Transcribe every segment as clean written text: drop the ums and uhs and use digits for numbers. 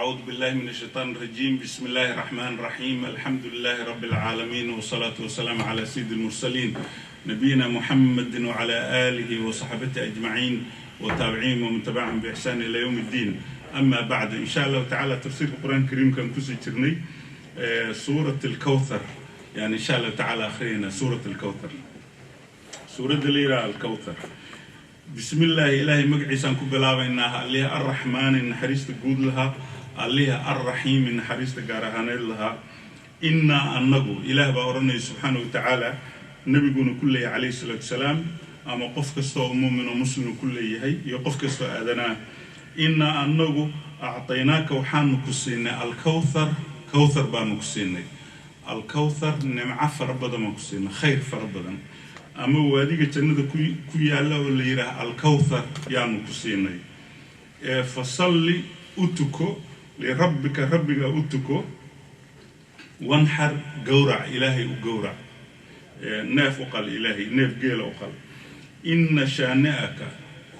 أعوذ بالله من الشيطان الرجيم. بسم الله الرحمن الرحيم. الحمد لله رب العالمين، والصلاة والسلام على سيد المرسلين نبينا محمد وعلى آله وصحبه أجمعين وتابعين ومن تبعهم بإحسان إلى يوم الدين. أما بعد، إن شاء الله تعالى تفسير القرآن الكريم كان كسي ترني سورة الكوثر، يعني إن شاء الله تعالى آخرين سورة الكوثر، سورة دليرة الكوثر. بسم الله إلهي مقعيسان كبلاوة إنها الليها الرحمن إن حريست قود لها، الليها الرحيم إن حريست قارهان لها. إنا النقو إله بأورنا سبحانه وتعالى نبينا كله عليه الصلاة والسلام، أما قف كستو مؤمن ومسلم كله هي يقف كستو آذنا. إنا النقو أعطيناك وحان مكسينا الكوثر، كوثر با مكسينا الكوثر نمع فربدا مكسينا خير فربدا. أما واديك جنة كوي الله ولا يراه الكوثر يا مكسيني. فصلي أتكو لربك أتكو وانحر جورع إلهي وجورع ناف وقال إلهي ناف جيل وقال إن شانئك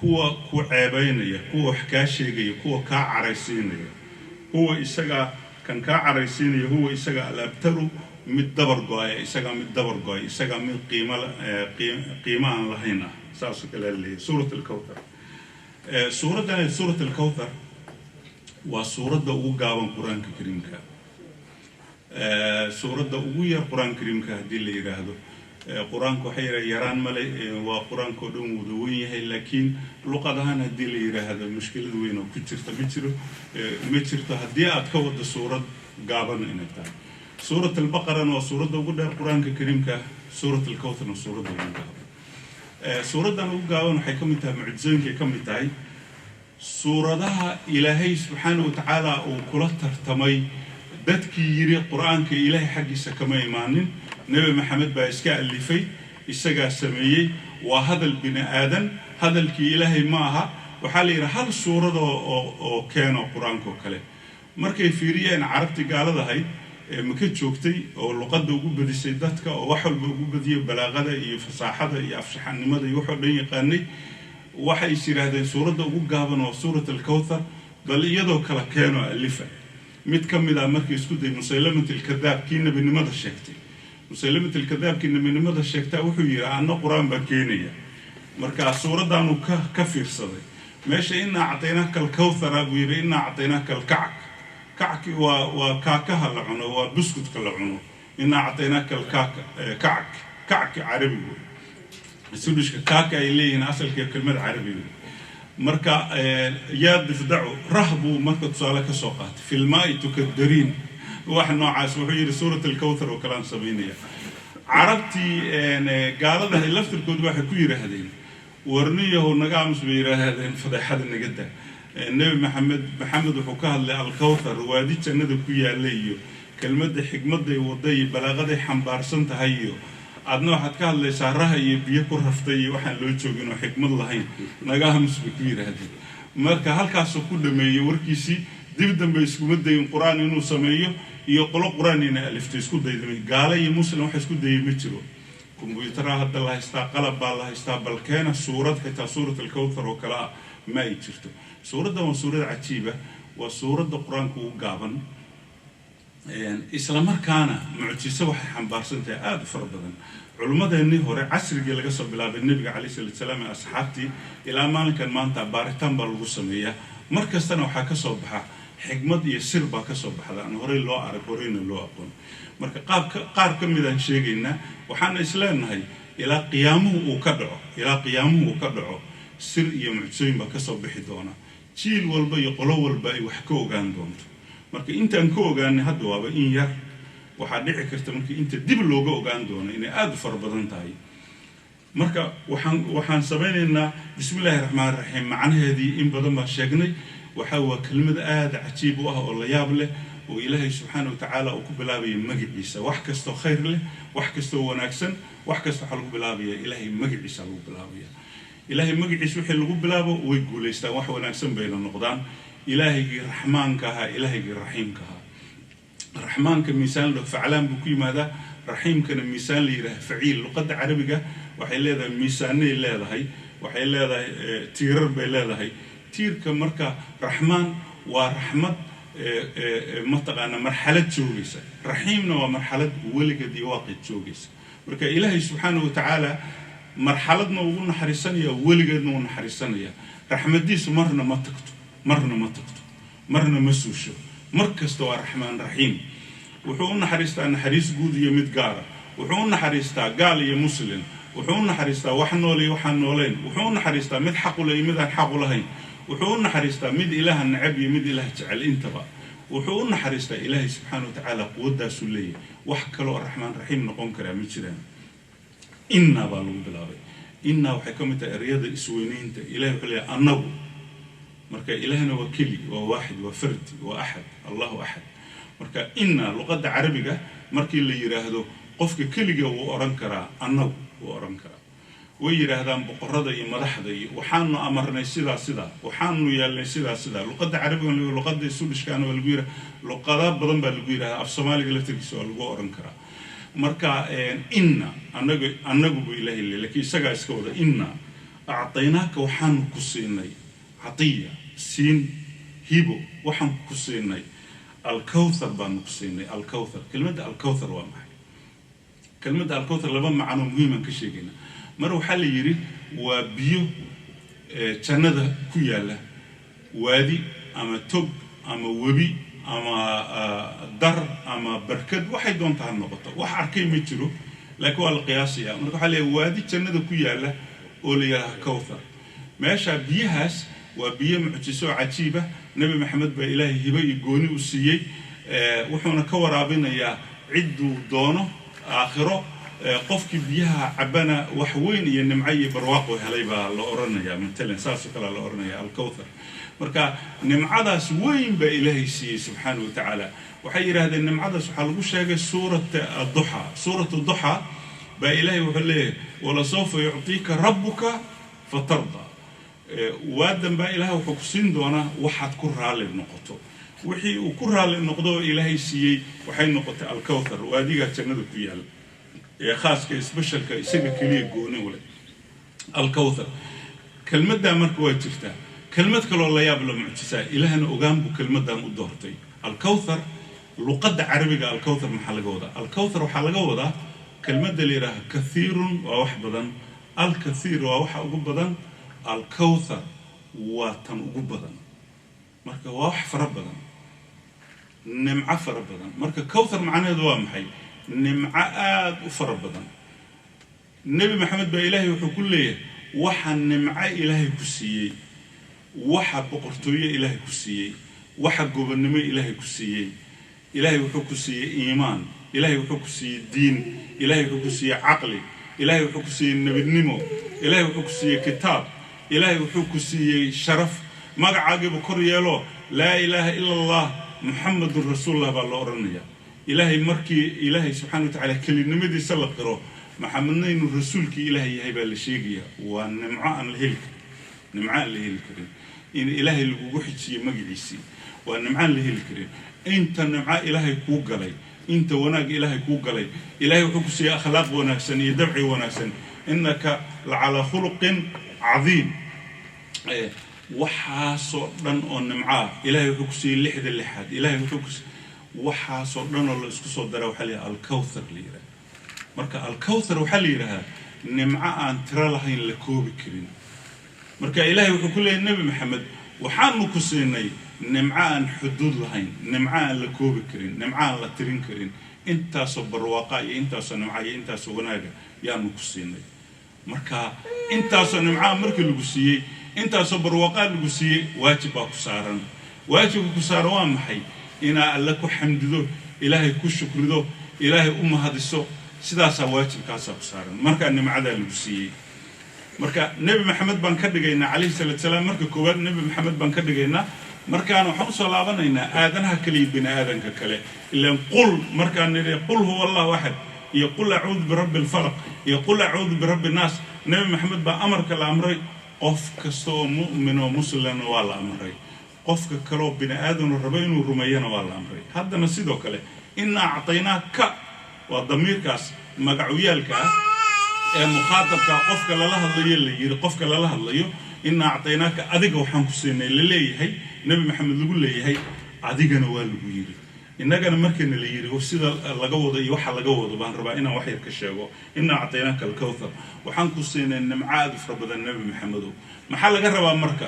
هو عبيني هو حكاشيجي هو كعريسيني هو إسقى كان كعريسيني هو إسقى الأبترو متدبر قاي إسقى متدبر قاي إسقى من قيمة لهنا ساسك اللي سورة الكوثر. سورة الكوثر وسورة وقاوم قرآن الكريم كا سورة ويا قرآن الكريم كا دي اللي يراهدو قرآن كحيرة يران ملي وقرآن كدوم ودوية لكن لقد هنا دي اللي يراهدو المشكلة دوينه كتير متشرت هدي أتكود سورة قابن إنك سورة البقرة وسورة وقدر القرآن الكريم كا سورة الكوثر وسورة وقاوم سورة وقاوم حكمتها معجزين ككمتها سورة ده إلهي سبحانه وتعالى وكلها ترتمي دتك يري القرآن كإلهي حق سكما إيمانين نبي محمد بأسكاء اللي في السجا السمية وهذا البني آدم هذا الكي إلهي معها وحالي هذا السورة ده كان القرآن كله مركي فيريا إن عرفت قال هذا هاي ممكن شوفتي أو لقد وجود بدي سيداتك أو وحول وجود بدي بلاغة يفصاحة يفصح عن ماذا يوحول لي يقاني waxay yiraahdeen suurada ugu gaaban oo suurada al-kawthar bal iyadoo kala keeno alifa mid kamida markii isku day musaylamat al-kadhab kiina binimada sheegtay musaylamat al-kadhab kiina binimada sheegtay wuxuu yiri ana quraan ba keenaya marka suuradan uu ka fiirsaday meesha inna a'taynaka al-kawthar abu yiri inna a'taynaka al-ka'k ka'ki wa kaakaha la cuno wa buskudka la cuno inna a'taynaka al-ka'k ka'k arabi سودش كاكا إليه أصل كلمة عربية مركا ياد فدعو رهبوا مركا تصالك سوقات في الماء تكدرين واحد نوع عاسوحي سورة الكوثر وكلام سبينية عربتي قال هذا لفت الكود واحد كويرة هذين ورنيه ونقام سبيرة هذين فضح هذا النجدة النبي محمد وحكاه الكوثر وادي تند كويا ليه كلمة حكمة وضي بلاغة حنبار سنت هيو أدنى واحد قال لي سارها يبيه كرفتي واحد لو تشوفين وحكم الله هين نجاهم سبكير هذي مركا هالكاسو كل ما يوركيسي ديفدن بيسكو مدة القرآن إنه سميه يقول القرآن إنه ألف تسكو دايدمي قال يمسلم حسكو دايمتشرو كمبيوتر هذا الله استقلب بالله استقبل كان سورة حتى سورة الكوثر وكلا ما يشرتو سورة ده وسورة عجيبة وسورة القرآن كو قابن إسلام كان معجزة وحي حنبارسنتها آد فربدا علماء إني هو عصر جل قصب بلا بالنبي عليه الصلاة والسلام أصحابتي إلى ما كان ما أنت بارتان بالقسمية مركز تنا وحكى صبحة حكمة يسير بك صبحة لأن هوري الله أعرف هورين الله أقول مركز قار كم إذا شيء وحنا إسلام هاي إلى قيامه وكدعه سر يمعجزين بك صبح دونا شيل والبي قلو والبي وحكوا جان دونت marka intaan ku ogaanay hadda waaba in yar waxa dhici karta markii inta dib looga ogaan doono inay aad far badan tahay marka waxaan sameeynaa bismillaahir rahmaanir rahiim macnaheedii in badan ma sheegnay waxa waa kelmad aad cajiib u ah oo la yaab leh oo ilaahay subhanahu wa ta'ala uu ku bilaabay magaciisa wax kasto khayr leh wax kasto wanaagsan wax kasto waxa lagu bilaabay ilaahay magaciisa lagu bilaabay ilaahay magaciisa wixii lagu bilaabo way guuleystaan wax wanaagsan bay noqdaan إلهي الرحمن كها إلهي الرحيم كها الرحمن كمثال له فعلان بكل ماذا رحيم كان مثال له فعيل لقد عربي وحيل هذا مثالني لا هاي وحيل هذا تير بلا هاي تير كمركا رحمن ورحمة mataqaana marxalad joogaysa raxiimna waa marxalad weligeedii waaqid joogaysa marka ilaahay subxaanahu wa tacaala marxaladna ugu naxariisanaya weligeedna uu naxariisanaya raxmadiisu marna ma tagto marna ma suusho markasta waa raxmaan raxiim wuxuu u naxariistaa naxariis guud iyo mid gaara wuxuu u naxariistaa gaal iyo muslim wuxuu u naxariistaa wax nool iyo waxaan noolayn wuxuu u naxariistaa mid xaq u leh iyo mid aan xaq u lahayn wuxuu u naxariistaa mid ilaaha nacab iyo mid ilaah jecel intaba wuxuu u naxariistaa ilaahay subxaanahu wa tacaala quwaddaasuu leeyahay wax kaloo raxmaan raxiim noqon karaa ma jiraan inna baa lagu bilaabay inna waxay ka mid tahay ereyada isweynaynta ilahay wuxuu leeyahay annagu marka ilaahna waa keli waa waaxid waa fardi waa axad allahu axad marka inna luqadda carabiga markii la yiraahdo qofka keliga wuu oran karaa annagu wuu oran karaa way yiraahdaan boqorada iyo madaxda iyo waxaanu amarnay sidaa waxaanu yeelnay sidaa luqadda carabiga luqadda Swedishkaana waa lagu yiraahdaa luqada badan baa lagu yiraahdaa af Soomaaliga laftigiisa waa lagu oran karaa marka inna annagu buu ilaahay laakiin isaga iska wada inna a'taynaaka waxaanu ku siinay عطية سين هيبو وحن كسيني الكوثر بان كسيني الكوثر كلمة الكوثر وامحي كلمة الكوثر لبما معنى مهمة كشيء مرو حل يري وبيو تنده كياله وادي أما توب أما وبي أما در أما بركد واحد دون تهان نقطة وحركي مترو لكن القياسية مرو حل وادي تنده كياله أوليها كوثر ماشى بيهاس وبيه معجزة عجيبة نبي محمد بإلهي هبي يقوني وسيي وحنا كورابين يا عدو دونه آخره قفك بيها عبنا وحوين ينمعي برواقه هليبا لأورنا يا مثلا ساسك لا لأورنا يا الكوثر مركا نمعداس وين بإلهي سي سبحانه وتعالى وحير هذا النمعداس وحلقوش هذا سورة الضحى بإلهي وحليه ولسوف يعطيك ربك فترضى وادن با إلهي وحكسين دونا وحد كرها للنقطة وحي وكرها للنقطة إلهي سيي وحي نقطة الكوثر واديها تندو كيال يا خاص كيسبشل كيسيبا كليه قوني ولا الكوثر كلمة دا مركوة تفتح كلمة كلو الله يابلو معجسة إلهنا أقام بكلمة دا مدهرتي الكوثر لقد عربي الكوثر محل قوضة الكوثر وحل قوضة كلمة دا اللي راها كثير ووحبدا الكثير ووحبدا الكوثر وتن أجبدا مركا واح فربدا نمعة فربدا مركا كوثر معنا دوام حي نمعة فربدا النبي محمد بإلهي وحكول ليه وحا نمعة إلهي كسيي وحا بقرطوية إلهي كسيي وحا قبنمي إلهي كسيي إلهي وحكسيي إيمان إلهي وحكسيي دين إلهي وحكسيي عقلي إلهي وحكسيي النبي النمو إلهي وحكسيي كتاب إلهي وحكسي شرف ما عاقب كريالو لا إله إلا الله محمد رسول الله بالأورنيا إلهي مركي إلهي سبحانه وتعالى كل نمدي سلق رو محمدين الرسول كي إلهي هيبة لشيقيا ونمعاء الهلك نمعاء الهلك إن إلهي الوحيد شيء مجلسي ونمعاء الهلك أنت نمعاء إلهي كوجلي أنت وناق إلهي كوجلي إلهي وحكسي أخلاق وناسن يدعي وناسن إنك لعلى خلق عظيم وحاسو دن oo nimca ilaahay wuxuu ku siiyay lixda lixaad ilaahay wuxuu ku waxaasoo dhan oo la isku soo daray waxa la al-kawthar liira marka al-kawthar waxa la yiraahdaa nimca aan tira lahayn la koobi karin marka ilaahay wuxuu ku leeyahay nabi maxamed waxaanu ku siinay nimca aan xuduud lahayn nimca aan la koobi karin nimca aan la tirin karin intaas oo barwaaqa iyo intaas oo nimca iyo intaas oo wanaaga yaanu ku siinay marka intaas oo nimca markii lagu siiyay intaas oo barwaaqo lagu siiyay waajib baa ku saaran waajibku ku saaran waa maxay ina alla ku xamdido ilaahay ku shukrido ilaahay u mahadiso sidaas waajibkaas ku saaran marka nimcada lagu siiyay marka nabi maxamed baan ka dhigaynaa kaleey sallallahu alayhi marka koowaad nabi maxamed baan ka dhigaynaa markaan waxaan soo laabanaynaa aadanaha kaliya bini aadanka kale ilaa qul markaan niri qul huwa allah wahid يقول أعوذ برب الفلق يقول أعوذ برب الناس نبي محمد بأمرك الأمر قف كستو مؤمن ومسلم والله أمري قف كلو بني آدم الربين والرميان والله أمري هذا نسيده كله إن أعطيناك والضمير كاس مقعويالك مخاطب قف كلا اللي يري قف كلا اللي إن أعطيناك أديك وحنكسين اللي هي نبي محمد يقول لي هي adigana waa lagu yiri innagana markana la yiri sida laga wado iyo waxa laga wado baan rabaa inaan wax yar ka sheego inna actaynaka al-kawthar waxaan ku siinay nimcaad farabadan nabi maxamed maxaa laga rabaa marka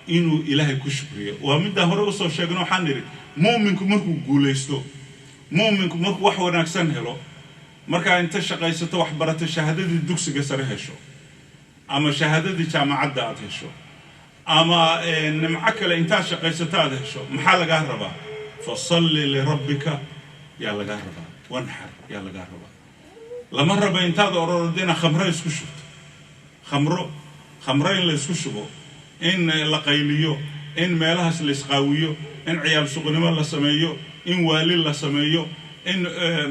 inuu ilaahay ku shukriyo waa mid hore u soo sheegno waxaan niri muuminku markuu guuleysto muuminku markuu wax wanaagsan helo marka inta shaqaysato wax barato shahaadadii dugsiga sare hesho ama shahaadadii jaamacadda aad hesho ama nimco kale inta shaqaysato aad hesho maxaa laga rabaa fasalli li rabbika ya laga rabaa wanhar ya laga rabaa lama raba intaad orodina khamro isku shubto khamro in la isku shubo in la qayliyo in meelahaas la isqaawiyo in ciyaal suqnimo la sameeyo in waali la sameeyo in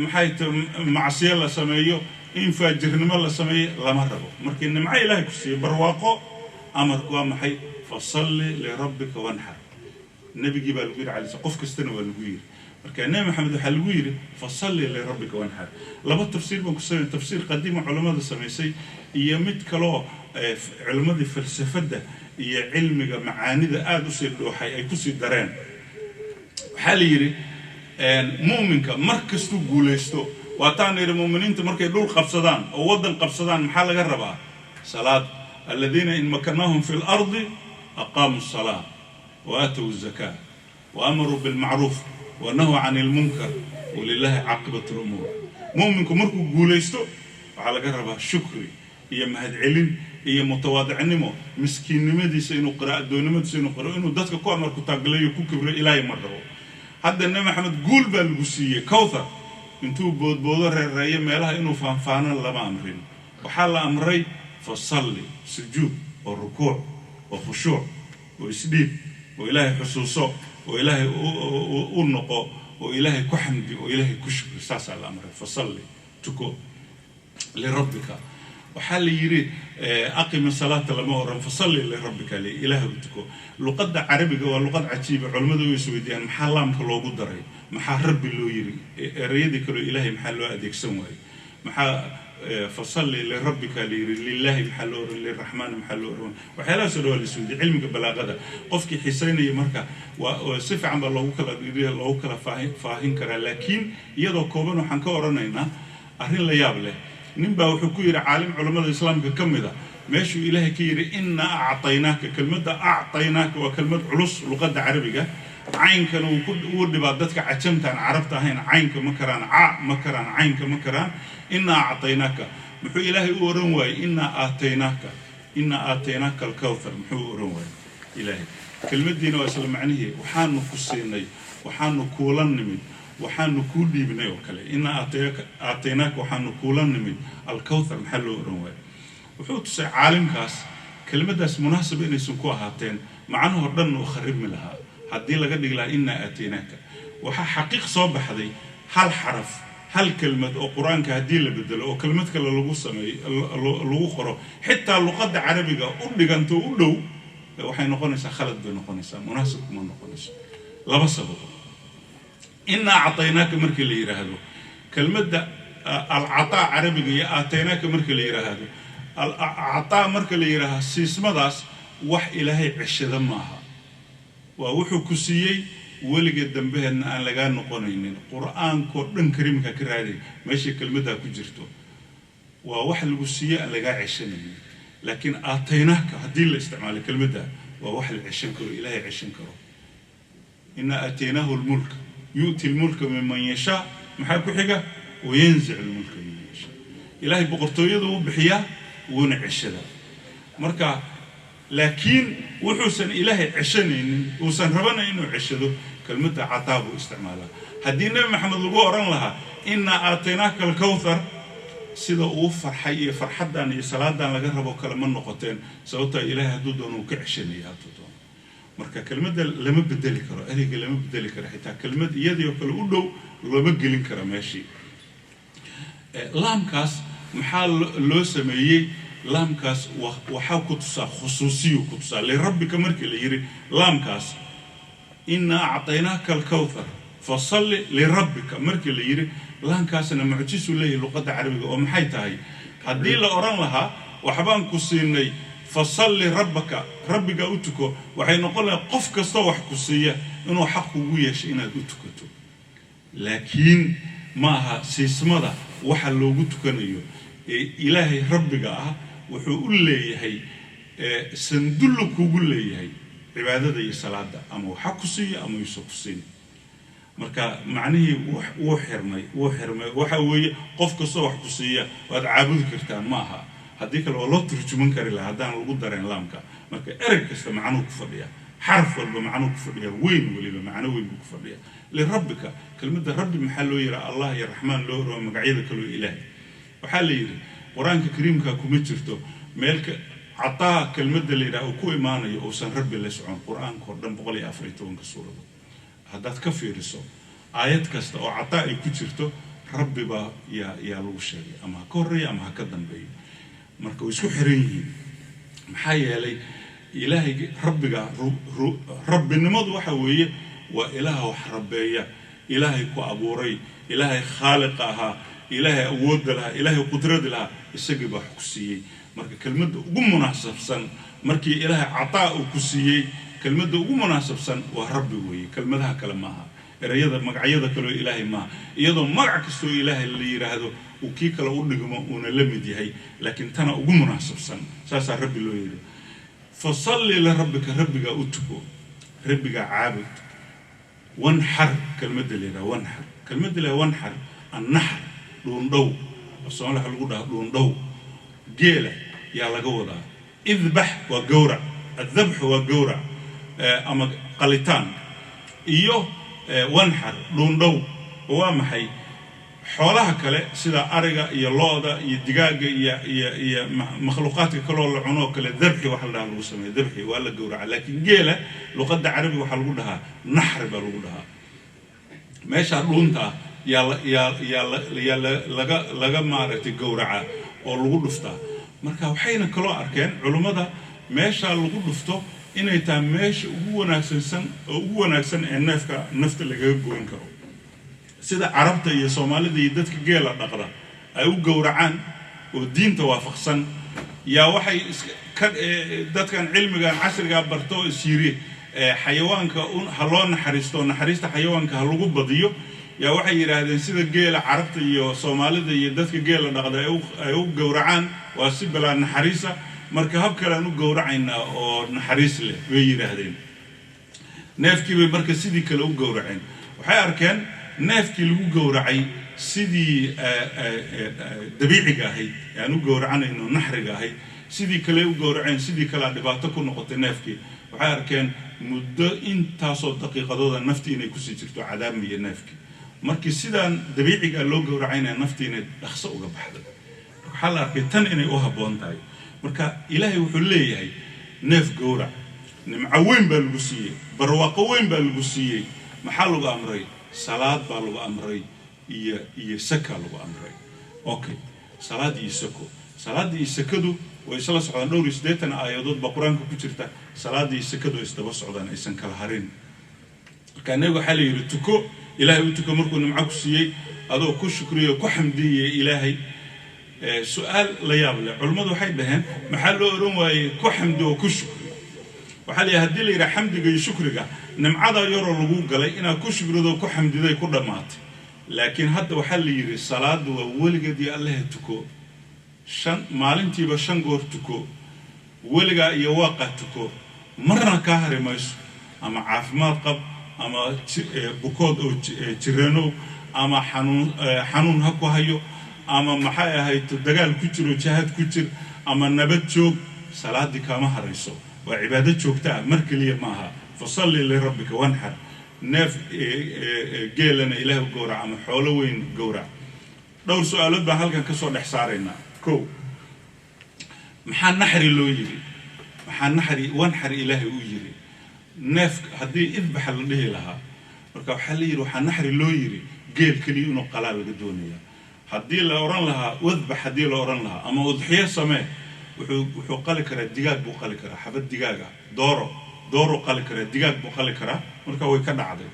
maxayta macsiyo la sameeyo in faajirnimo la sameeyo lama rabo markii nimco ilaahay ku siiyo barwaaqo amarku waa maxay fasalli li rabbika wanhar nabigi baa lagu yiri cali qof kastana waa lagu yiri marka nabi maxamed waxa lagu yiri fasalli li rabbika wanhar laba tafsiir baan ku sameeyay tafsiir qadiim culimada sameysay iyo mid kale oo culimada falsafada iyo cilmiga macaanida aad u sii dhooxay ay ku sii dareen waxa la yiri muuminka markastuu guuleysto waataan yiri muuminiinta markay dhul qabsadaan oo wadan qabsadaan maxaa laga rabaa salaad alladina in makanahum fil ardi aqamu as-salah wa atu az-zakah wa amaru bil ma'ruf wa nahu 'anil munkar walillahi 'aqibatu al-umur muuminku markuu guuleysto waxa laga rabaa shukri iyo mahad celin iyo mutawaadicnimo miskiinnimadiisa inuu qiraa'ad doonimadiisa inuu qiro inuu dadka ku amar ku taaglayo ku kibro ilaahay marrabo hadda nabi maxamed guul baa lagu siiyay kawthar intuu boodboodo reereeyo meelaha inuu faanfaanan lama amrin waxa la amray fasalli sujuud oo rukuuc oo khushuuc oo isdiib oo ilaahay xusuuso oo ilaahay u noqo oo ilaahay ku xamdi oo ilaahay ku shukri saasa la amray fasalli tuko li rabbika waxa la yiri aqim as-salata lama oran fasalli li rabbika li ilaahay tuko luqadda carabiga waa luqad cajiib culimadu way isweydiiyaan maxaa laamka loogu daray maxaa rabbi loo yiri erayada kale ilaahay maxaa loo adeegsan waayay maxaa fasalli li rabbika li lillahi maxaa loo oran lirrahman maxaa loo oran waxyaalaha soo dhaw lisweydiiyay cilmiga balaaqada qofkii xiisaynaya marka waa si fiican baa loogu kala faahin karaa laakiin iyadoo kooban waxaan ka oranaynaa arrin la yaab leh ninbaa wuxuu ku yiri caalim culimada islaamka kamida meeshu ilaahay ka yiri inna a'taynaka kalmada a'taynaka waa kalmad culus luqadda carabiga caynkan uu dhibaa dadka cajamtaan carabta ahayn caynka ma karaan caynka ma karaan inna a'taynaka muxuu ilaahay u oran waayay inna a'taynaka al-kawthar muxuu oran waayay ilaahay kalmadiina waa isla macnaheedu waxaanu ku siinay waxaanu kuulan nimid waxaanu ku dhiibnay oo kale inna a'taynaka waxaanu kuulan nimid al-kawthar maxaa loo oran waayay wuxuu tusay caalimkaas kelmadaas munaasab inaysan ku ahaateen macnaha dhan oo kharibmi lahaa haddii laga dhigi lahaa inna a'taynaka waxa xaqiiq soo baxday hal xaraf hal kelmad oo quraanka haddii la bedelo oo kelmad kale lagu sameeyo lagu qoro xitaa luqadda carabiga u dhiganto u dhow waxay noqonaysaa khalad bay noqonaysaa munaasab kuma noqonayso laba sabab inna a'taynaka markii la yiraahdo kelmadda al-'ataa carabiga iyo a'taynaka markii la yiraahdo al-'ataa markii la yiraahdo siismadaas wax ilaahay cishada maaha waa wuxuu ku siiyay weliga dambeedna aan laga noqonaynin quraanka dhan kariimka ka raaday meesha kelmadda ku jirto waa wax lagu siiyay aan laga cishanaynin laakiin a'taynaka haddii la isticmaalo kelmadda waa wax la cishan karo ilaahay cishan karo inna a'taynahu al-mulk yu'ti al-mulka mimman yasha maxaa ku xiga وينزع الملك من يشاء إلهي بقرطويده وبحياه ونعشده مركا لكن وحسن إلهي عشانين وسن ربنا إنه عشده كلمة عتاب واستعمالها هدي النبي محمد القرآن لها إنا أعطيناك الكوثر سيدا أوفر حي فرحدان يسلادان لقرب وكلمان نقطين سوتا إلهي هدودون وكعشاني هدودون مركا كلمة لما بدلي كرا أليق لما بدلي كرا حتى كلمة يدي وكل أولو لما قلين كرا ماشي لامكاس محل لو سميي لامكاس وحاو كتسا خصوصي كتسا لربك مركي ليري لامكاس إنا أعطيناك الكوثر فصل لربك مركي ليري لامكاس أنا معجيس ليه لغة عربية ومحيتها هدي لأوران لها وحبان كسيني فصل لربك ربك أوتكو وحين نقول قف كستوح كسية إنه حق ويش إن أدوتكتو لكن معها سيسمدا وحلو قلت كنيو إلهي ربك وحقول لي هي سندلك وقول لي هي عبادة الصلاة أما حكسي أما يسقسين marka macnaheedu wuu xirmay waxa weeye qofka soo wax ku siiya waad caabudi kartaan ma aha hadii kale waa loo turjuman kari lahaa hadaan lagu dareen laamka marka ereg kasta macnuhu ku fadhiya xarf walba macnuhu ku fadhiya weyn waliba macno weyn ku fadhiya li rabbika kelmadda rabbi maxaa loo yiraahdaa allah ya raxmaan loo roo magacyada kale ilaahay waxa la yiri quraanka kariimka kuma jirto meelka cataa kelmadda la yiraahdo ku imaanayo oo san rabbi la socon quraanka oo dhan 114 suurado haddaad ka fiiriso aayad kasta oo cataa ay ku jirto rabbi baa yaa lagu sheegay ama ka horeeyo ama ka dambeeyo marka way isku xiran yihiin maxaa yeelay ilaahay rabbiga rabbinimadu waxa weeye waa ilaaha wax rabbeeya ilaahay ku abuuray ilaahay khaaliq aha ilaahay awood laha ilaahay qudrad laha isaga baa ku siiyay marka kelmadda ugu munaasabsan markii ilaahay cataa uu ku siiyay كلمة ugu munaasabsan waa rabbi weeye kelmadaha kale maaha erayada magacyada kale ilaahay ma iyadoo magac kasto ilaahay la yiraahdo uu kii kale u dhigmo una la mid yahay laakiin tana ugu munaasabsan saasa rabbi loo yeedo fasalli li rabbika rabbiga utqo rabbiga caabud wanhar kelmada leeyahay wanhar kelmada leeyahay wanhar an-nahr dhuundhow Soomaaliya lagu dhaho dhuundhow geela yaa laga wadaa idbah wa gawra الذبح والجورع أما قلتان إيوه وانحر لوندو وامحي حولها كله سيدا أرجع يلادا يدجاج ي مخلوقات كلها العنق كله ذبح وحلها الوسمة ذبح ولا جورع لكن جيله لقد عربي وحلودها نحر بلودها ماشى لونتا يا لجا معرفة جورع ولودفتا مركا وحين كلها أركان علومها meesha lagu dhufto inay taa meesha ugu wanaagsan ee nafta laga goyn karo sida carabta iyo Soomaalida iyo dadka geela dhaqda ay u gowracaan oo diinta waafaqsan yaa waxay dadkan cilmiga casriga barto isiri xayawaanka haloo naxariista xayawaanka lagu badiyo yaa waxay yiraahdeen sida geela carabta iyo Soomaalida iyo dadka geela dhaqda ay u gowracaan waa si bala naxariisa marka hab kale aanu gowracayna oo naxariis leh way yiraahdeen neefkii bay marka sidii kale u gowraceen waxay arkeen neefkii lagu gowracay sidii dabiiciga ahayd aanu gowracanayno naxriga ahayd sidii kale u gowraceen sidii kale dhibaato ku noqotay neefkii waxay arkeen muddo intaasoo daqiiqadooda naftii inay ku sii jirto cadaab iyo neefkii markii sidaan dabiiciga loo gowracayna naftii inay dhakhso uga baxday waxa la arkay tan inay u haboon tahay marka ilaahay wuxuu leeyahay neef gowrac nimco weyn baa lagu siiyay barwaaqo weyn baa lagu siiyay maxaa lagu amray salaad baa lagu amray iyo saka lagu amray okay salaad iyo sako salaad iyo sakadu way isla socdaan dhowr 8 aayadood ba quraanka ku jirta salaad iyo sakadu isdaba socdaan aysan kala harin marka anagu waxa la yiri tuko ilaahay uu tuko markuu nimco ku siiyay adoo ku shukriyo ku xamdiyo ilaahay سؤال لا يابل علماء waxay dhahan maxaa loo oran waayay ku xamdi oo ku shukri waxa la hadii la yiraahdo xamdiga iyo shukriga nimcada yar oo lagu galay ina ku shukrido ku xamdiday ku dhamaatay laakiin hadda waxa la yiri salaadu waa waligeedii Allah tuko shan maalintiiba shan goor tuko waliga iyo waaqa tuko marna ka harimayso ama caafimaad qab ama bukood oo jirano ama xanuun ha ku hayo ama maxay ahayd dagaal ku jiro jahad ku jir ama nabad joog salaadi kama harayso waa cibaado joogta markaliya maaha fasalli li rabbika wanhar naf geelana ilaahu gowrac ama xoolo weyn gowrac dhowr su'aalood baa halkan ka soo dhex saarayna ko maxaa naxri loo yiri maxaa naxri wanhar ilaahu u yiri naf hadii idbax la dhihi lahaa marka waxa la yiri waxa naxri loo yiri geel kaliya inuu qalaal laga doonayaa hadii la oran lahaa wadba hadii la oran lahaa ama udxiya samee wuxuu qali karaa digaag buu qali karaa xabad digaaga dooro qali karaa digaag buu qali karaa marka way ka dhacday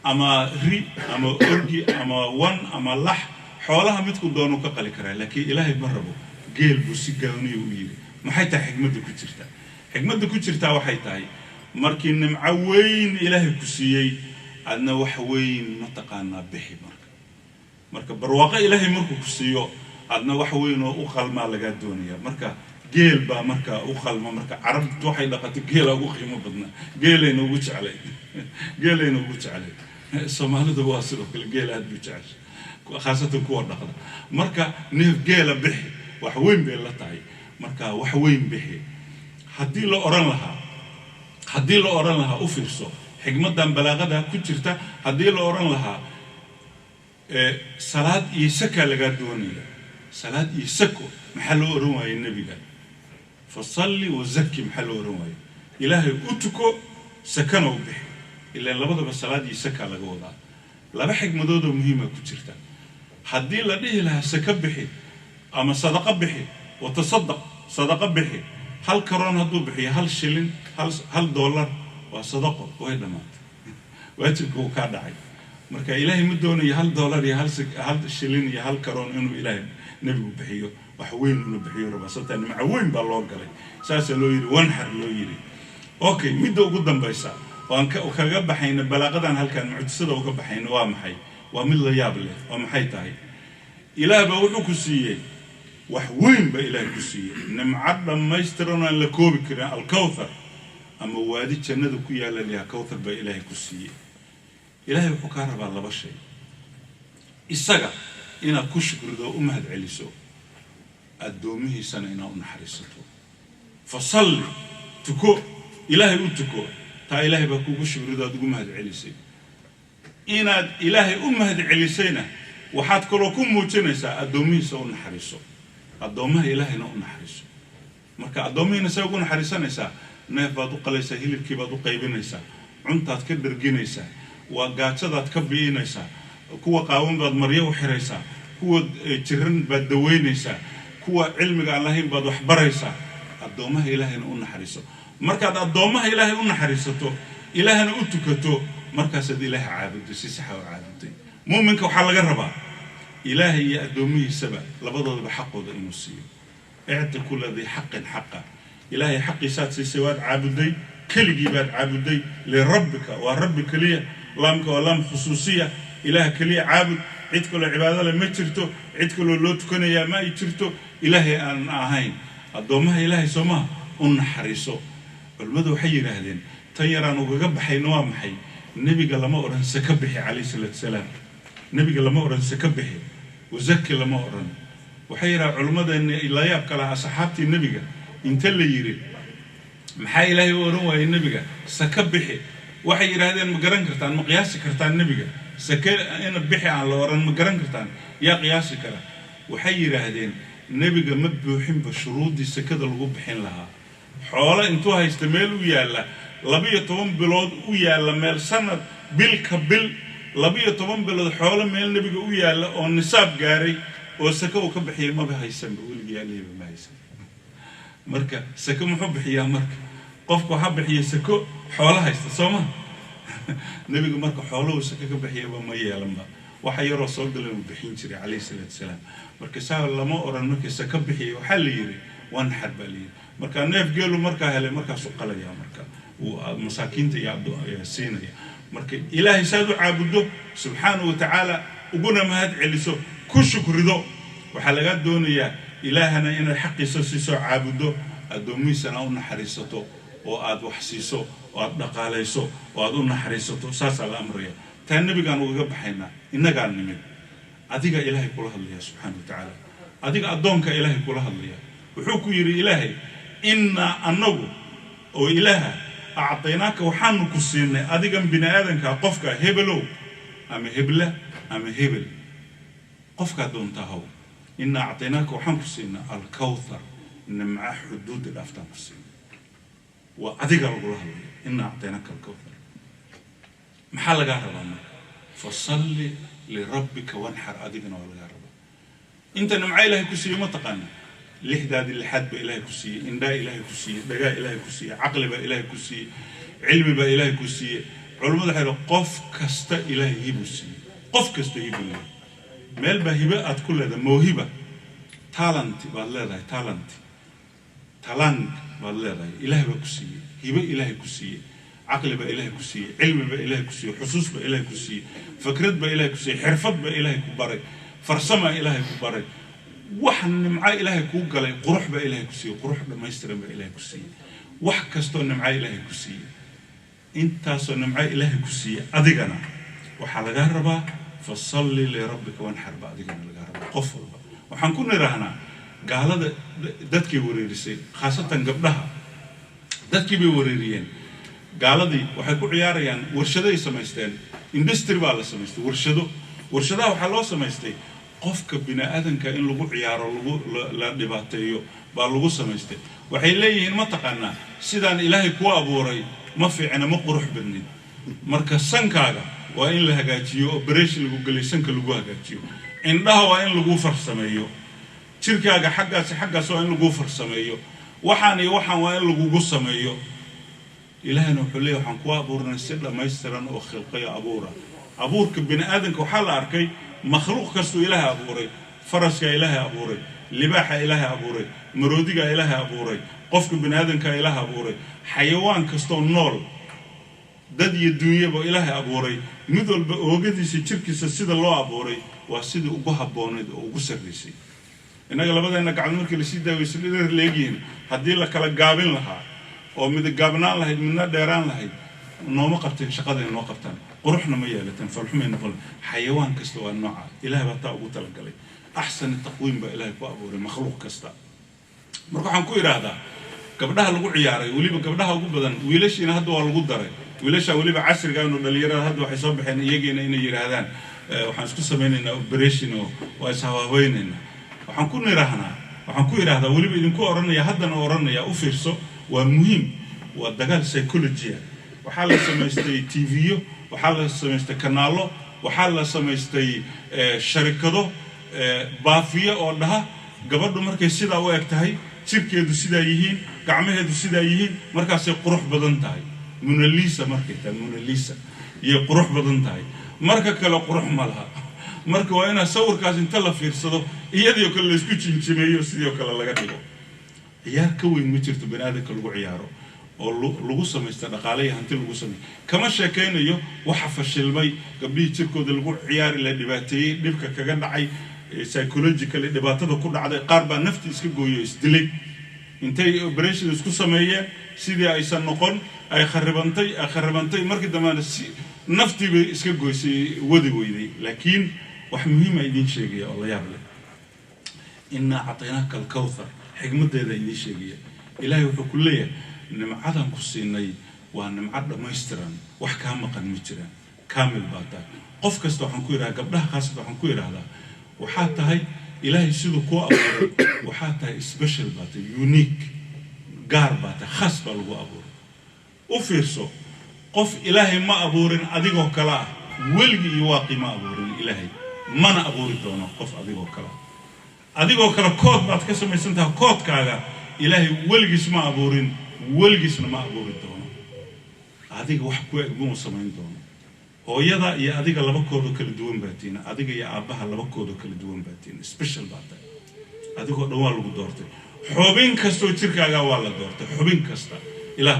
ama ri ama orgi ama wan ama lax xoolaha midku doono ka qali karaa laakiin ilaahay ma rabo geel buu si gaaniyo u yiri maxay tahay xigmada ku jirta waxay tahay markii nimco weyn ilaahay ku siiyey adna wax weyn ma taqaanaa bixi marka barwaaqo ilaahay markuu ku siiyo adna wax weyn oo u qalmaa laga doonaya marka geel baa marka u qalma marka carabtu waxay dhaqatay geel ugu qiimo badna geelayna ugu jeclay Soomaalidu waa sidoo kale geel aad u jecel khaasatan kuwa dhaqda marka neef geela bixi wax weyn bay la tahay marka wax weyn bixi haddii la oran lahaa u fiirso xigmadan balaaqada ku jirta haddii la oran lahaa salaad iyo saka laga doonaya salaad iyo sako maxaa loo oran waayay nabiga fasalli wa zakki maxaa loo oran waayay ilaahay u tuko sakana u bixi ilaa labadaba salaad iyo saka laga wadaa laba xigmadood oo muhiim ah ku jirta haddii la dhihi lahaa saka bixi ama sadaqa bixi wa tasaddaq sadaqa bixi hal karoon hadduu bixiyo hal shilin hal dollar waa sadaqo way dhamaatay waajibku ka dhacay marka ilaahay ma doonayo hal dollar iyo hal shilin iyo hal karoon inuu ilaahay nabigu bixiyo wax weyn inuu bixiyo rabasatan nimco weyn baa loo galay saas loo yiri wanxar loo yiri okay midda ugu dambaysa waan kaga baxayna balaaqadan halkan mucjisada uga baxayna waa maxay waa mid la yaab leh oo maxay tahay ilaahay baa wuxuu ku siiyay wax weyn ba ilaahay ku siiyay nimco dhamaystiran aan la koobi karin al-kawthar ama waadi jannada ku yaala liha kawthar ba ilaahay ku siiyay ilaahay wuxuu ka rabaa laba shay isaga ina ku shukrido u mahad celiso adoomihiisana ina u naxariisato fasalli tuko ilaahay u tuko ta ilaahay ba kugu shukrido aad ugu mahad celisay inaad ilaahay u mahad celisayna waxaad kaloo ku muujinaysaa adoomihiisa u naxariiso adoomaha ilaahayna u naxariiso marka adoomihiina say ugu naxariisanaysaa neef baad u qalaysaa hilibkii baad u qaybinaysaa cuntaad ka dharginaysaa waa gaajadaad ka biinaysaa kuwa qaawan baad maryo u xiraysaa kuwa jiran baad daweynaysaa kuwa cilmiga aan lahayn baad wax baraysaa adoomaha ilaahayna u naxariiso markaad adoomaha ilaahay u naxariisato ilaahana u tukato markaasaad ilaahay caabudo si sax ah u caabuday muuminka waxaa laga rabaa ilaahay iyo adoomihiisaba labadoodaba xaqooda inuu siiyo اعطي كل ذي حق حقه إلهي حقي سات سواد عابدي كل جيبات عابدي لربك وربك ليه لامك ولام خصوصية إله كلي عابد عد كل عبادة لما ترتو عد كل لوت كنا يا ما يترتو إلهي أن أهين الضومها إلهي سما أن حريصه المدو حي هذين تيران وجب حي نوام حي النبي قال ما أورن سكبحي عليه الصلاة والسلام النبي قال ما أورن سكبحي وزكي لما أورن وحيرا علماء إن لا يبقى لها صحابتي النبي انت اللي يريد محاي إلهي وروا النبي سكبحي وحيرا هذين مقرن كرتان مقياس كرتان النبي أنا بحي على ورن مقرن كرتان يا قياس كرا وحيرا هذين النبي مبوحين بشروط دي سكد الغب حين لها حوالي انتوها يستميلوا يالا لبيه طبان بلود ويالا ميل سنة بالكبل لبيه طبان بلود حوالي ميل نبي ويالا والنساب قاري وسكو كبحي ما بهايسن بقول يالي ما هيسن مركا سكو محب حيا مركا قفكو حب حيا سكو حولها يستصوما نبي مركا حوله وسكو كبحي وما يالما وحي رسول الله بحين شري عليه الصلاة والسلام مركا ساو لما أوران مركا سكو بحي وحل يري وانحر بالي مركا نيف قالوا مركا هلي مركا سقلا يا مركا ومساكين يعبدوا سينا مركا إلهي سادو عابدو سبحانه وتعالى وقلنا ما هاد علسو كل شكر ذو وحلقات دونية إلهنا إن الحق يسوسيسو عابدو أدومي سناونا حريصتو وآد وحسيسو وآد نقاليسو وآد نحريصتو ساسا الأمر يا تانبي كانوا قبل حينا إننا قال نمي أديك إلهي كلها الله سبحانه وتعالى أديك أدونك إلهي كلها الله وحوكو يري إلهي إنا النو وإلها أعطيناك وحانو كسيني أديك بني آدنك قفك هبلو أم هبلة أم هبل قفك دون تهو إن أعطيناك وحنكسينا الكوثر إن مع حدود الأفتان كسينا وأذيك الله إن أعطيناك الكوثر محل قاربا فصلي لربك وانحر أذيكنا ولا قاربا إنت نمع إلهي كسي ما تقانا لحداد اللحاد بإلهي كسي إنداء إلهي كسي دقاء إلهي كسي عقل بإلهي كسي علم بإلهي كسي علماء الحيرة قف كست إلهي يبسي قف كست يبسي مال بهبة أتكل هذا موهبة تالنت بالله تالنت بالله إله بكسية هبة إله كسية عقل بإله كسي علم بإله كسي حسوس بإله كسي فكرت بإله كسي حرفت بإله كباري فرسمة إله كباري وحن معاي إله كوجلي قروح بإله كسي قروح لما يستلم بإله كسي وح كستون معاي إله كسي أنت صن معاي إله كسي أديجنا وحال جربا فصلي لربك وانحر بعديجنا لجربا قفل وحنكون رهنا قال هذا دتك وريرسي خاصة قبلها دتك بيوريرين قال هذه وحيكون عياريان ورشدة سمايستين إندستري بالله سمايستين ورشدة وحلو سمايستين قفك بناء آدم كائن لجو عيار لجو لا دباتيو باللجو سمايستين وحيلين ما تقنا سيدان إلهي كوا أبوري ما في أنا مقروح بني مركز سنكاga وإن له جاتيو operation لجو قلي سنك لجو جاتيو إنها وإن لجو فرسميو شركة حاجة سواء لجو فرسميو وحن وإن لجو قصميو إلهنا وحليه وحن كوا أبورنا السر ما يسترن وخلقية أبورك بني آدم كحال أركي مخلوق كسو إله أبوري فرس إله أبوري لباح إله أبوري مرودي إله أبوري قفك بني آدم كإله أبوري حيوان كستو نول دد الدنيا بإله أبوري مدل وجدي شركة سيد الله أبوري وسيد أبوها بوند وقصر ريسي إنك لابد إنك علمك لسيد ويسلير ليجين هدي لك على جابين لها أو مد جابنا لها منا ديران لها نوم قبتين شقدين نوم قبتين قروحنا ميالة فالحمي نقول حيوان كستو النوع إله بتاع وتلقى لي أحسن التقويم بإله أبوري مخلوق كستا مركو حنكو هذا قبلها لقو عياري ولي قبلها لقو بدن ويلش إن هذا لقو دري ويلش ولي بعشر قالوا دليرة هذا وحساب حين يجينا إن يرهدان وحنسكت سمين إنه بريشينه ويسهوين إنه وحنكون نرهنا وحنكون هذا ولي بيدنكو أورنا يا هذا أورنا يا أوفيرسو ومهم والدجال سيكولوجيا وحال سميستي تيفيو وحال سميستي كنالو وحال سميستي شركة بافية أو لها قبل مركز سيدا وقتها شركة سيدا يهين كعمه سيدا يهين مركز قروح بدن تاي موناليسا مركز موناليسا يقروح بدن تاي مركز كلا قروح مالها مركز وأنا صور كازين تلا في الصدق يدي كل سكوتشين شميو سيدا كلا لقتله عيار كوين مترت بنادك لو عياره أو لو سميست دقاليه هنتي لو سمي كما شاكين يو وحفش المي قبلي تركو دلو عيار اللي دباتي دبك كجا دعي سايكولوجيكال دباتده كل عاد قاربا نفتي اسك جويو اسدلي انتي اوبريشن اسكو سميه سيدي اي سنقون اي خربنتي markii damaana nafti bay iska goysay wadi weyday laakiin wax muhiim ah idin sheegaya oo la yaab leh inna a'taynaka al-kawthar xigmadeeda idin sheegaya ilaahay wuxuu ku leeyahay nimcadan ku siinay waa nimcad dhameystiran wax ka maqan ma jiraan kaamil baata qof kasta waxaan ku yiraahdaa gabdhaha khaasatan waxaan ku yiraahdaa waxaa tahay ilaahay sidoo ku abuuray waxaa tahay special baata unique gaar baata khas baa lagu abuuray u fiirso qof ilaahay ma abuurin adigoo kala ah weligii iyo waaqi ma abuurin ilaahay mana abuuri doono qof adigoo kala kood baad ka samaysantahay koodkaaga ilaahay weligiis ma abuurin weligiisna ma abuuri doono adiga wax ku eeg ma samayn doono hooyada iyo adiga laba kood oo kala duwan baatiin adiga iyo aabaha laba kood oo kala duwan baatiin special baata adigoo dhan waa lagu doortay xubin kasta oo jirkaaga waa la doortay xubin kasta ilaah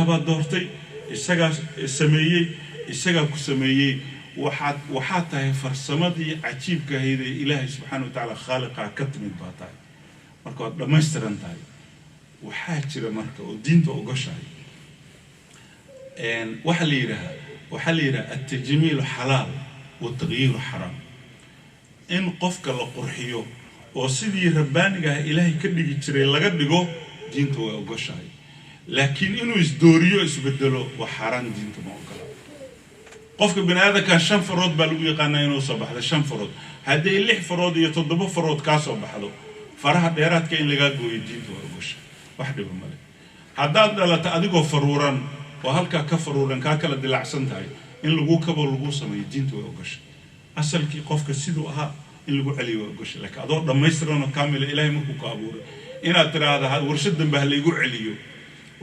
baa doortay isaga sameeyay isaga ku sameeyay waxaa tahay farsamadii cajiibka ahayd ee ilaahay subxaanahu wa ta'ala khaliqa ka timid baa tahay marka waad dhammaystiran tahay waxaa jira marka oo diinta ogashahay waxa la yiraahdaa at-tajmiil halaal wa at-taghyir haram in qofka la qurxiyo oo sidii rabbaaniga ilaahay ka dhigi jiray laga dhigo diinta way ogashahay laakiin inuu isdooriyo isbedelo waa xaraan diinta ma ogola qofka binaadamka shan farood baa lagu yaqaanaa inuu soo baxdo shan farood haddii 6 farood iyo 7 farood ka soo baxdo faraha dheeraadka in laga gooyo diinta waa ogasha wax dhib ma leh haddaad dhalata adigoo faruuran oo halka ka faruuran ka kala dilacsan tahay in lagu kabo lagu sameeyo diinta waa ogasha asalkii qofka sidoo ahaa in lagu celiyo waa ogasha laakiin adoo dhammaystiran oo kaamil ilaahay markuu ka abuuray inaad tiraahdo warshadan baa la igu celiyo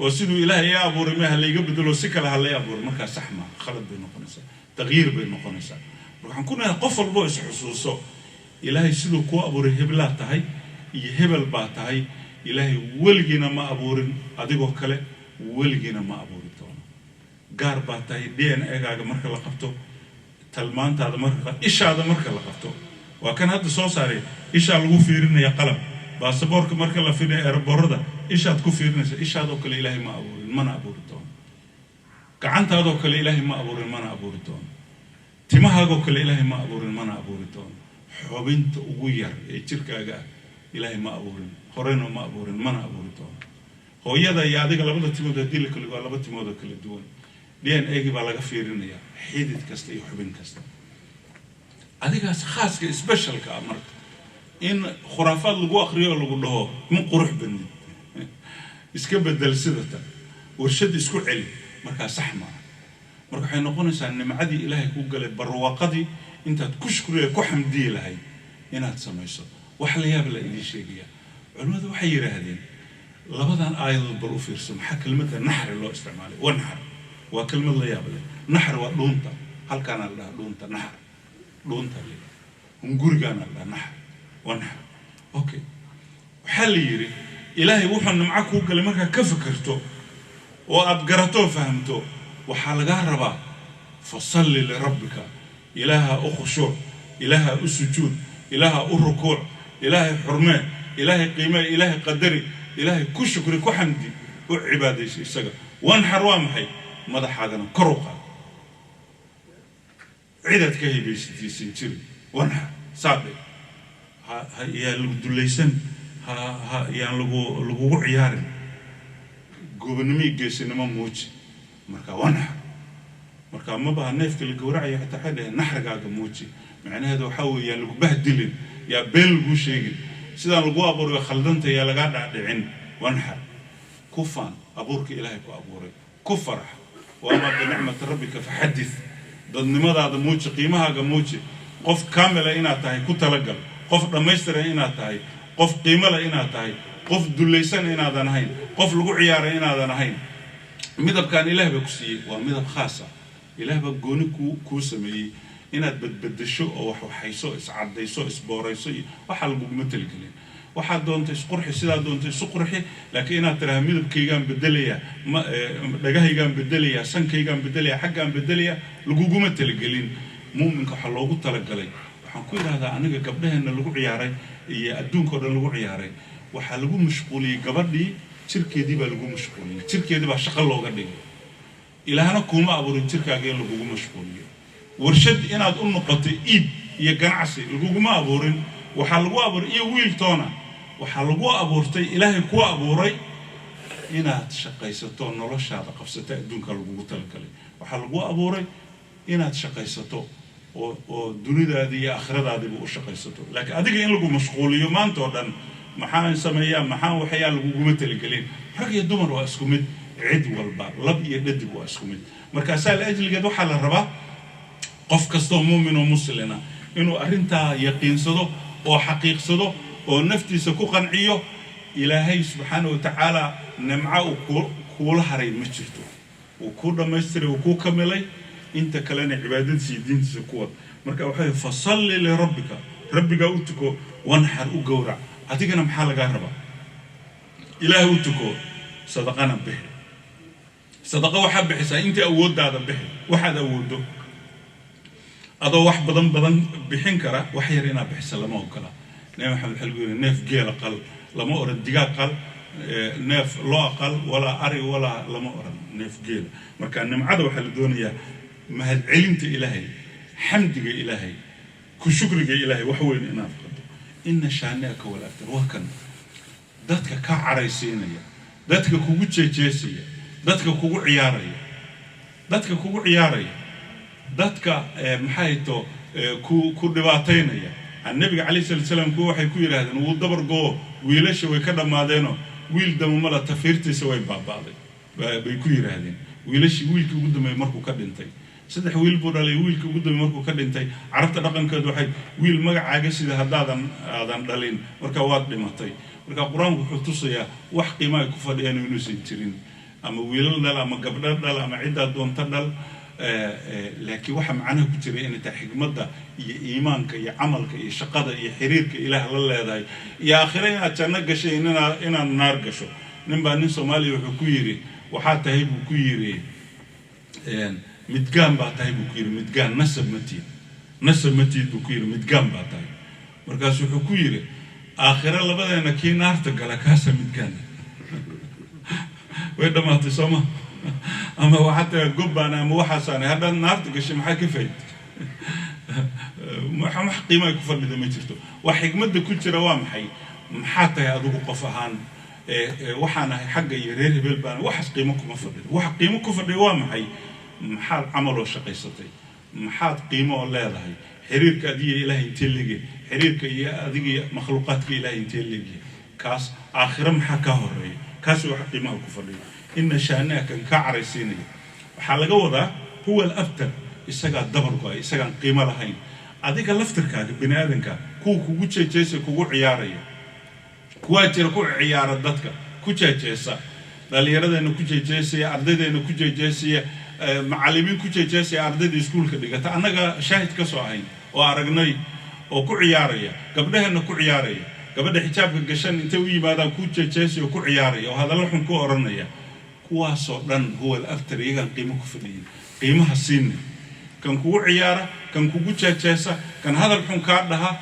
وسيدو إلهي يا أبو رميها اللي قبل دلو سكلا هلا يا أبو رميها سحمة خلط بين نقنسة تغيير بين نقنسة وحن كنا قفل بوس حسوسه إلهي سيدو كوا أبو رهبلا تهي يهبل با تهي إلهي ولجينا ما أبو رن أديكو كله ولجينا ما أبو رتو قارباتاي DNA gaaga marka la qabto talmaantaada marka ishaada marka la qabto waa kan hadda soo saaray isha lagu fiirinaya qalab baasaboorka marka la fiiriyo airborada ishaad ku fiirinaysa ishaadoo kale ilaahay ma abuurin mana abuuri doono gacantaadoo kale ilaahay ma abuurin mana abuuri doono timahaagoo kale ilaahay ma abuurin mana abuuri doono xubinta ugu yar ee jirkaaga ilaahay ma abuurin horena ma abuurin mana abuuri doono hooyada iyo adiga labada timood hadii la kala waa laba timood oo kala duwan DNA baa laga fiirinaya xidid kasta iyo xubin kasta adigaas khaaska specialka marka in khuraafaad lagu akhriyo lagu dhaho ma qurux badnid iska bedel sidata warshad isku celi marka sax ma marka waxay noqonaysaa nimcadii ilaahay ku galay barwaaqadii intaad ku shukriyo ku xamdiye lahayd inaad samayso wax la yaab la idin sheegaya culimadu waxay yiraahdeen labadan aayadood bal u fiirso maxaa kelmadda naxar loo isticmaalay wanaxar waa kelmad la yaab leh naxar waa dhuunta halkaan la dhuunta naxar dhuunta leh gurigaana la naxar wanaxar okay waxa la yiri ilaahay wuxuu nimco ku galay marka ka fikirto oo aad garato fahamto waxa laga rabaa fasalli li rabbika ilaha u khushu' ilaha u sujuud ilaha u rukuuc ilaha xurme ilaha qiime ilaha qadari ilaha ku shukri ku xamdi u cibaadaysi isaga wan harwam hay madaxaagana koruqa ciidad ka hibaystiisin jir wan saade ha ya lagu dulaysan ha yaan lagu ciyaarin goobnimo geesinimo muuji marka wan marka ma baa neefka la gowracayo xataa xada naxrigaaga muuji macnaheedu waxa weeyaan lagu bahdilin ya beel lagu sheegin sida lagu abuuro khaldanta ya laga dhaadhicin wanxar kufan abuurka ilaahay ku abuuray ku farax wama bi ni'mati rabbika fahaddith dadnimadaada muuji qiimahaaga muuji qof kaamila inaad tahay ku talagal qof dhameystiran inaad tahay qof qiimo leh inaad tahay qof dulaysan inaadan ahayn qof lagu ciyaaray inaadan ahayn midabkan ilaahay ku siiyay waa midab khaas ah ilaahay baa gooni ku sameeyay inaad badbadasho oo wax waxayso iscadayso isboorayso waxa lagu matalgelin waxa doonta isqurxi sida doonta isqurxi laakiin inaad tiraahdo midabkaygaan bedelaya dhagahaygaan bedelaya sankaygaan bedelaya xaggaan bedelaya lagu matalgelin muuminka waxa loogu talagalay waxaan ku yiraahdaa aniga gabdhaheena lagu ciyaaray iyo adduunka oo dhan lagu ciyaaray waxa lagu mashquuliyay gabadhii jirkeedii baa lagu mashquuliyay jirkeedii baa shaqo looga dhigay ilaahna kuma abuurin jirkaaga in lagu mashquuliyo warshad inaad u noqoto iib iyo ganacsi laguma abuurin waxa lagu abuuray iyo wiil toona waxa lagu abuurtay ilaahay ku abuuray inaad shaqaysato noloshaada qabsato adduunka lagu talagalay waxa lagu abuuray inaad shaqaysato oo dunidaada iyo aakhiradaada u shaqaysato laakiin adiga in lagu mashquuliyo maanta oo dhan maxaan sameeyaa maxaan waxyaal lagu talagalay rag iyo dumar waa isku mid cid walba lab iyo dhadig waa isku mid marka saal ajligeed waxa la rabaa qof kasto muumin oo muslina inuu arinta yaqiinsado oo xaqiiqsado oo naftiisa ku qanciyo ilaahay subhanahu wa ta'ala nimca ku la haray ma jirto oo ku dhamaystiray oo ku kamilay inta kalena cibaadadiisa diintiisa ku wad marka waxay fasalli li rabbika rabbiga u tuko wanhar u gowrac adigana maxaa laga rabaa ilaahay u tuko sadaqana bixi sadaqa waxa bixisa inta awoodaada bixi waxaad awoodo adoo wax badan bixin kara wax yar ina bixisa lama ogala neef maxamed xalguuri neef geel qal lama oran digaag qal neef loo qal wala ari wala lama oran neef geel marka nimcada waxa la doonayaa mahad celinta ilaahay xamdiga ilaahay ku shukriga ilaahay wax weyn inaad qado inna shaanaka wala aftar wa kan dadka ka caraysiinaya dadka kugu jeejeesaya dadka kugu ciyaaraya dadka maxay to ku dhibaataynaya annabiga kaleey sallallahu ku waxay ku yiraahdeen uu dabar go wiilasha way ka dhamaadeenoo wiil damamala tafiirtiisa way baabaaday bay ku yiraahdeen wiilashii wiilkii ugu dambeeyay markuu ka dhintay saddex wiil buu dhalay wiilkii ugu dambeeyay markuu ka dhintay carabta dhaqankeedu waxay wiil magacaaga sida hadaadan dhalin marka waad dhimatay marka quraanku wuxuu tusayaa wax qiimo ay ku fadhiyaan inuu sii jirin ama wiilal dhal ama gabdho dhal ama cid doonta dhal laakiin waxa macnaha ku jira in ta xigmada iyo iimaanka iyo amalka iyo shaqada iyo xiriirka ilaah la leedahay iyo aakhirada janna gashay inaan naar gasho nin baa nin Soomaali wuxuu ku yiri waxa tahay buu ku yiri متقام باتاي بكير متقام نسب متيد بكير متقام باتاي مركز حكويري آخر لبدا كي نار تقال كاسة متقام ويدا ما تسمى أما وحتى قبنا مو حسن هذا النار تقش محاكي فيت ما قيمة يكفر لذا ما تشتو وحكمة كل روام حي محاتا يأذوق قفهان وحنا حق يريه بالبان وحس قيمكم مفرد وح قيمكم في الروام حي محال عملوا شقيستي محال قيمة ولا هاي حريرك أدي إلهي انتلقي حريرك أدي مخلوقاتك إلهي انتلقي كاس آخر محكاه الرأي كاس وح قيمة الكفر إن شأنك كعرسيني وحلقة وذا هو الأبتر isaga dabarku isaga qiimo lahayn adiga laftirkaaga bini'aadanka kugu jeejeesa kugu ciyaaraya kuwa jira ku ciyaara dadka ku jeejeesa dhalinyaradeena ku jeejeesaya ardaydeena ku jeejeesaya macallimiin ku jeejeesaya ardayda iskuulka dhigata anaga shaahid ka soo ahayn oo aragnay oo ku ciyaaraya gabdhaheena ku ciyaaraya gabadha xijaabka gashan inta u yimaadaan ku jeejeesaya ku ciyaaraya oo hadal xun ku oranaya kuwaasoo dhan huwa al-aftar iyaga qiimo ku fadhiyo qiimaha siin كان كوع عيارة كان كوع جالسة كان هذا الحنكار لها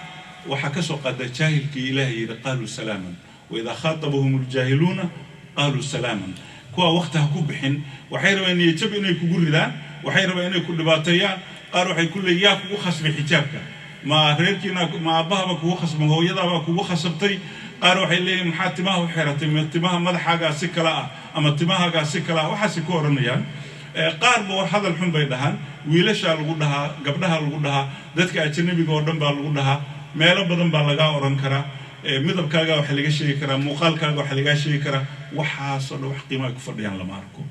وحكسوا قد جاهل كي إلهي إذا قالوا سلاما وإذا خاطبهم الجاهلون قالوا سلاما كوا وقتها كوبحين وحيروا أن يجب أن يكون ردان وحيروا أن يكون باتيان قالوا حيكون إياك وخص بحجابك ما ريركنا ما أباهك وخص ما هو يضعك وخص بطي قالوا حيلي محاتماه وحيرتم اتماه ماذا حاجة سكلا أما اتماه سكلا وحسكوا رميان قارب وهذا الحين بيدهان ويلش على الجودها قبلها الجودها ذاتك أجنبي قدام بالجودها ما له بدن بالجا أورانكرا مذهب كاجا وحلقة شيء كرا مقال كاجا وحلقة شيء كرا وحاصل وحقيمة كفر يعني لماركو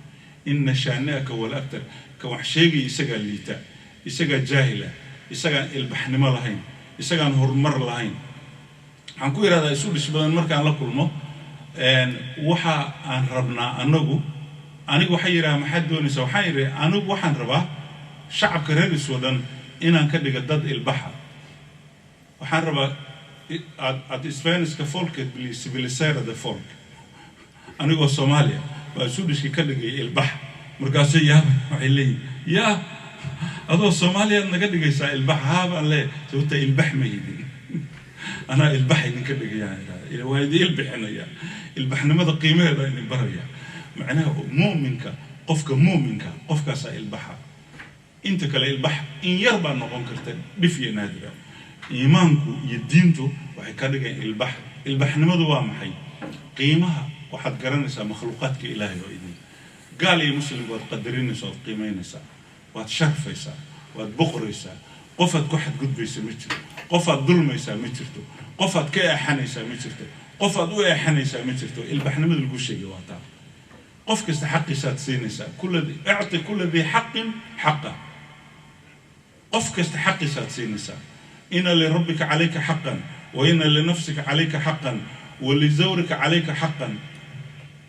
إن شأنك والأكثر كوحشيجي يسجل ليتا يسجل جاهلة يسجل البحن ما لهين يسجل هرمر لهين عن كل هذا يسول الشباب مركان لكلمه وحى عن ربنا النجو أنا وحيرة محدوني سو حيرة أنا وحن رباه شعب كرير السودان إن كده جدد البحر وحن رباه أتسفينس كفولك بالسيفيليسير ده فولك أنا وسوماليا وسودش كده البحر مركزي يا وحيلي يا هذا سوماليا نقدر جيسا البحر هذا اللي سويت البحر ميدي أنا البحر كده يعني وهذه البحر يا البحر ماذا قيمة هذا إن بريا معناه مؤمنك قفك سائل البحر انت كلا البحر ان يربى نقون كرتن بفي نادرا ايمانكو يدينتو waxay ka dhigeen البحر nimadu waa maxay qiimaha waxaad garanaysaa makhluuqaadka ilaahay oo idin gaal iyo muslim waad qadarinaysaa waad qiimeynaysaa waad sharfaysaa waad boqoraysaa qofaad ku xad gudbaysaa ma jirto qofaad dulmaysaa ma jirto qofaad ka eexanaysaa ma jirto qofaad u eexanaysaa ma jirto البحر nimadu lagu sheegay waa taa قفك استحق ساتسينسا اعطي كل ذي حق حقه قفك استحق ساتسينسا إن لربك عليك حقا وإن لنفسك عليك حقا ولزورك عليك حقا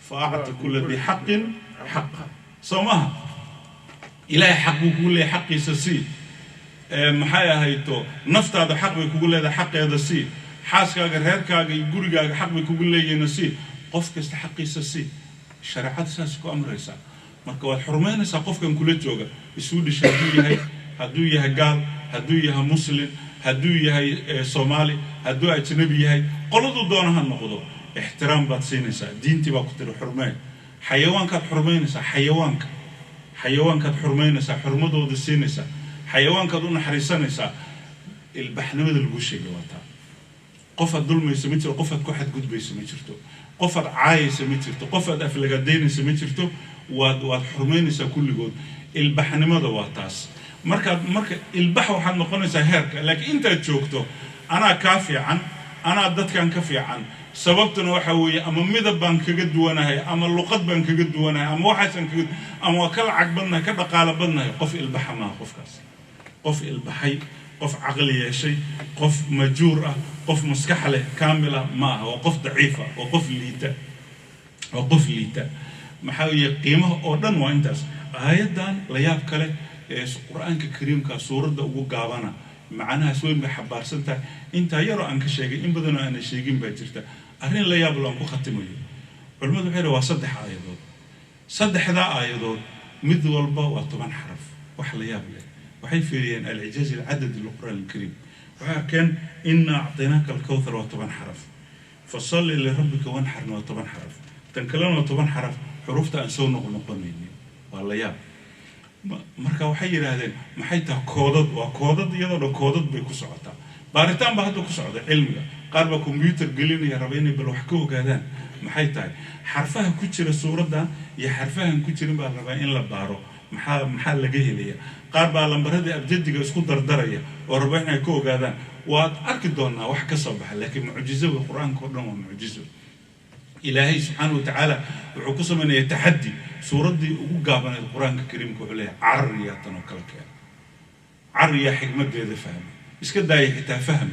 فأعطي كل ذي حق حقه صومها إلهي حق كل حق سسي محايا هيتو نفط هذا حق يقول هذا حق هذا سي حاسك هيرك يقول حق يقول لي ينسي قفك استحق سسي شرعات ساسكو أمريسا مركوا الحرمين سقف كان كل جوجا السود شدوية هدوية قال هدوية مسلم هدوية صومالي هدوية أجنبية قلدوا دونها النقطة احترام باتسينسا دين تبى قتل الحرمين حيوان كات حرمينسا حيوان كات حرمينسا حرمته ودسينسا حيوان كدون حريسانسا البحنمد الجوشي جواتا قفت ظلم يسميتر قفت كحد جود بيسميترتو قفت عاي سميترتو قفت أفلقدين سميترتو والحرمين كل جود البحنمد واتاس مركب البحر حن نقولنسا هيرك لكن أنت تشوكتو أنا كافي عن أنا عدت كان كافي عن سببتنا وحوي أما مذهب بانك جد وانا هي أما اللقط بانك جد وانا هي أما واحد كجد أما كل عقبنا كذا قال بنا قف البحر ما قف كاس قف البحي قف عقلية شيء قف مجورة قف مسكحلة كاملة ما وقف ضعيفة وقف ليتا محاوية قيمة أردن وإنتاس هايدان لياب كله القرآن الكريم كسورة وقابنا معناها سوين بحبار سنتا انت يرى أنك شيء إن بدنا أنا شيء بيجرته أرين لياب لهم بختمه علماء بحيره وصدح آيات صدح ذا آيات mid walba waa 10 xaraf wax la yaab leh waxay fiiriyeen al-ijaaz al-adad al-Qur'an al-Karim waxa kan inna a'tainaka al-kawthar wa 10 xaraf fasalli li rabbika wanhar wa 10 xaraf tan kalena 10 xaraf xurufta aan soo noqonaynin waa la yaab marka waxay yiraahdeen maxay tahay koodad waa koodad iyadoo koodad bay ku socotaa baaritaan ba hadda ku socda cilmiga qaar ba computer gelinaya rabeenay bal wax ka ogaadaan maxay tahay xarfaha ku jira suurada iyo xarfahan ku jirin baa rabaa in la baaro maxaa laga helaya qaar baa lambarada abjadiga isku dardaraya oo rabaa inay ka ogaadaan waad arki doonaa wax ka soo baxa laakiin mucjizada quraanka oo dhan waa mucjizo ilaahay subhanahu wa ta'ala wuxuu ku sameeyay taxaddi suuradii ugu gaabanay quraanka kariimka wuxuu leeyahay carriyatan oo kala keen carriya xigmadeeda faham iska daayay xitaa faham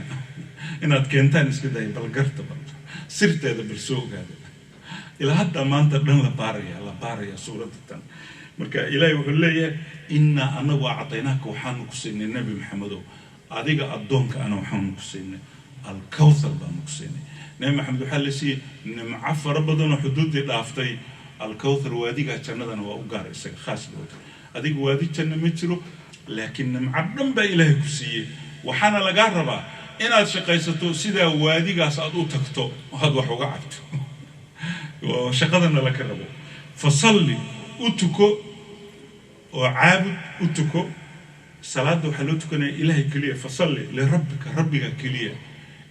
inaad keentaan iska daayay bal garta bal sirteeda bal soo ogaada ila hadda maanta dhan la baaraya suuraddan marka ilaahay wuxuu leeyahay inna anagu a'tainaka waxaan ku siinay nabi maxamedow adiga adoonka ana waxaan ku siinay al-kawthar baan ku siinay nabi maxamed waxa la siiyay nimca farabadan oo xuduudii dhaaftay al-kawthar waadiga jannadana waa u gaar isaga khaas loo adiga waadi janna ma jiro laakiin nimca dhan baa ilaahay ku siiyay waxaana laga rabaa inaad shaqaysato sida waadigaas aad u tagto had wax uga cabto oo shaqadana la ka rabo fasalli utuko oo caabud utuko salaada waxa loo tukanay ilaahay kaliya fasalli li rabbika rabbiga kaliya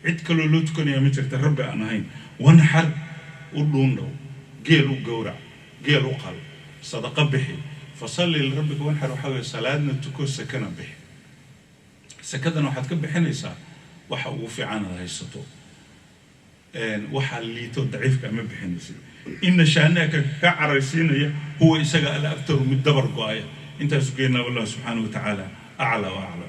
cid kale loo tukanaya ma jirta rabbi aan ahayn wanhar u dhuundo geel u gowra geel u qal sadaqa bixi fasalli li rabbika wanhar waxa weeye salaadna tuko sakana bixi sakadana waxaad ka bixinaysaa waxa ugu fiican aad haysato waxa liito daciifka ma bixinaysid in shaanaka ka caraysiinaya huwa isaga ala aftaru mid dabar go'aya intaas geena wallahu subhanahu wa ta'ala a'la wa a'la